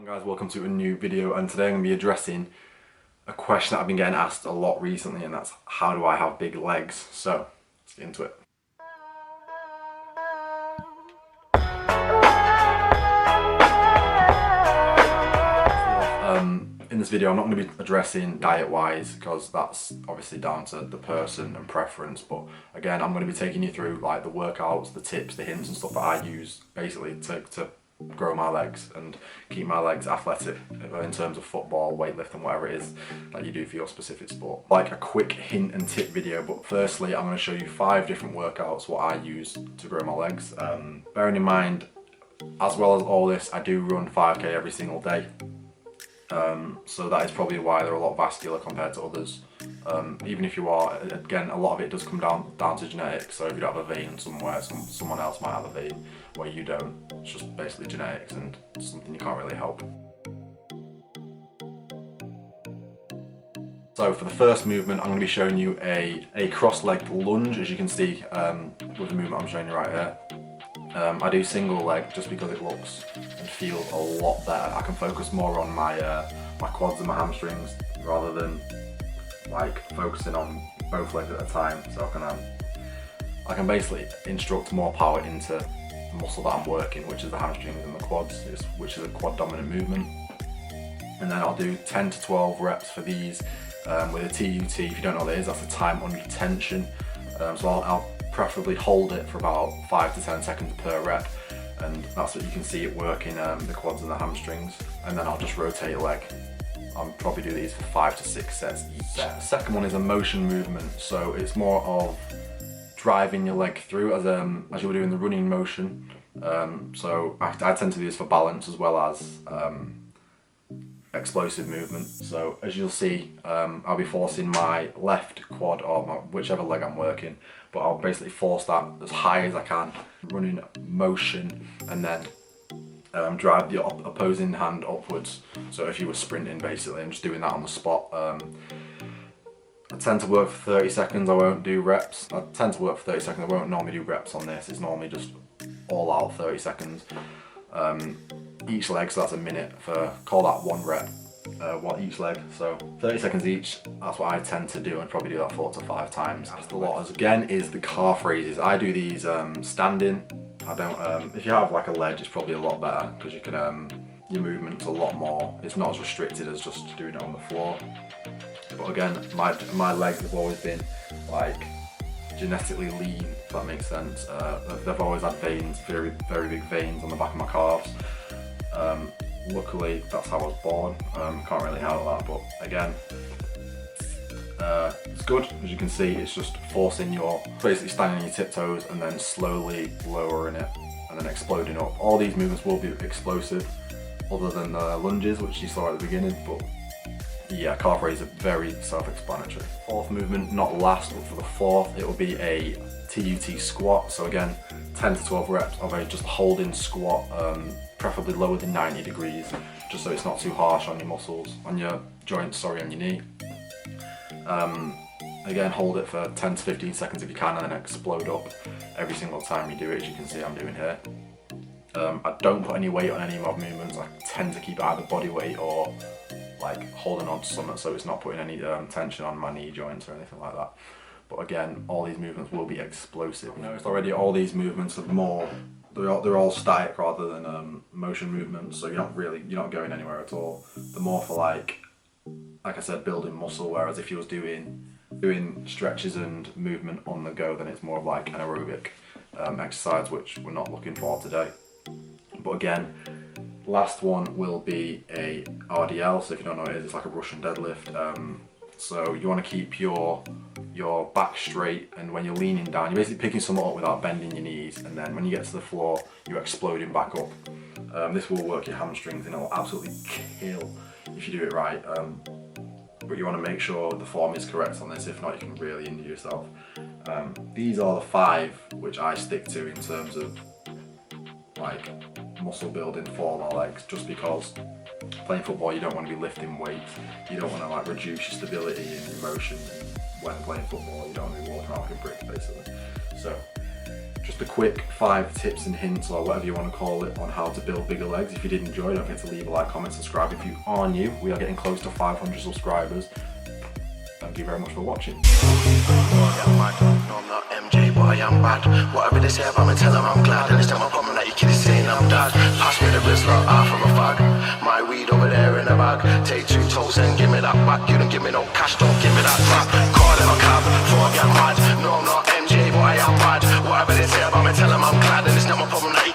Guys, welcome to a new video, and today I'm going to be addressing a question that I've been getting asked a lot recently, and that's how do I have big legs? So let's get into it. In this video I'm not going to be addressing diet wise because that's obviously down to the person and preference, but again I'm going to be taking you through like the workouts, the tips, the hints and stuff that I use basically to grow my legs and keep my legs athletic in terms of football, weightlifting, whatever it is that you do for your specific sport. Like a quick hint and tip video, but firstly I'm going to show you 5 different workouts what I use to grow my legs. Bearing in mind, as well as all this, I do run 5k every single day. So that is probably why they're a lot vascular compared to others. Even if you are, again, a lot of it does come down to genetics. So if you don't have a vein somewhere, someone else might have a vein where you don't. It's just basically genetics and something you can't really help. So for the first movement, I'm going to be showing you a cross-legged lunge, as you can see with the movement I'm showing you right here. I do single leg just because it looks and feels a lot better. I can focus more on my my quads and my hamstrings rather than like focusing on both legs at a time. So I can basically instruct more power into the muscle that I'm working, which is the hamstrings and the quads, which is a quad dominant movement. And then I'll do 10 to 12 reps for these with a TUT. If you don't know what that is, that's a time under tension. So I'll preferably hold it for about 5 to 10 seconds per rep, and that's what you can see it working the quads and the hamstrings. And then I'll just rotate a leg. I'll probably do these for 5 to 6 sets each. The second one is a motion movement, so it's more of driving your leg through as you would do in the running motion. So I tend to do this for balance as well as explosive movement. So as you'll see, I'll be forcing my left quad or whichever leg I'm working, but I'll basically force that as high as I can, running motion, and then drive the opposing hand upwards. So if you were sprinting basically, I'm just doing that on the spot. I tend to work for 30 seconds, I won't do reps. I tend to work for 30 seconds, I won't normally do reps on this. It's normally just all out 30 seconds. Each leg, so that's a minute call that 1 rep, each leg, so 30 seconds each. That's what I tend to do, and probably do that 4 to 5 times. That's a lot. Again, is the calf raises. I do these standing. I don't. If you have like a ledge, it's probably a lot better because you can your movement's a lot more. It's not as restricted as just doing it on the floor. But again, my legs have always been like genetically lean, if that makes sense. They've always had veins, very big veins on the back of my calves. Luckily that's how I was born. Can't really help that, but again, it's good. As you can see, it's just forcing basically standing on your tiptoes and then slowly lowering it and then exploding up. All these movements will be explosive other than the lunges, which you saw at the beginning, but yeah, calf raise are very self-explanatory. Fourth movement, not last, but for the fourth, it will be a TUT squat. So again, 10 to 12 reps of a just holding squat, preferably lower than 90 degrees, just so it's not too harsh on your muscles, on your joints, sorry, on your knee. Again, hold it for 10 to 15 seconds if you can, and then explode up every single time you do it, as you can see I'm doing here. I don't put any weight on any of my movements. I tend to keep either body weight or like holding on to something, so it's not putting any tension on my knee joints or anything like that. But again, all these movements will be explosive. You know, it's already all these movements are more, they're all static rather than motion movements, so you're not going anywhere at all. They're more for like I said, building muscle, whereas if you was doing stretches and movement on the go, then it's more of like an aerobic exercise, which we're not looking for today. But again, last one will be a RDL. So if you don't know what it is, it's like a Russian deadlift. So you want to keep your back straight, and when you're leaning down, you're basically picking something up without bending your knees, and then when you get to the floor, you're exploding back up. This will work your hamstrings, and it will absolutely kill if you do it right. But you want to make sure the form is correct on this, if not you can really injure yourself. These are the 5 which I stick to in terms of like muscle building for my legs, just because playing football you don't want to be lifting weights, you don't want to like reduce your stability and your motion when playing football. You don't want to be walking around like a brick basically. So just a quick 5 tips and hints, or whatever you want to call it, on how to build bigger legs. If you did enjoy, don't forget to leave a like, comment, subscribe. If you are new, we are getting close to 500 subscribers. Thank you very much for watching. MJ, but I am bad. Whatever they say about me, tell them I'm glad. And it's time I problem that you kids saying I'm dad. Pass me the wrist, like half of a fag. My weed over there in the bag. Take 2 toes and give me that back. You don't give me no cash, don't give me that back. Call them a cab, before I get mad. No, I'm not MJ, but I am bad. Whatever they say about me, tell them I'm glad. And it's not my problem that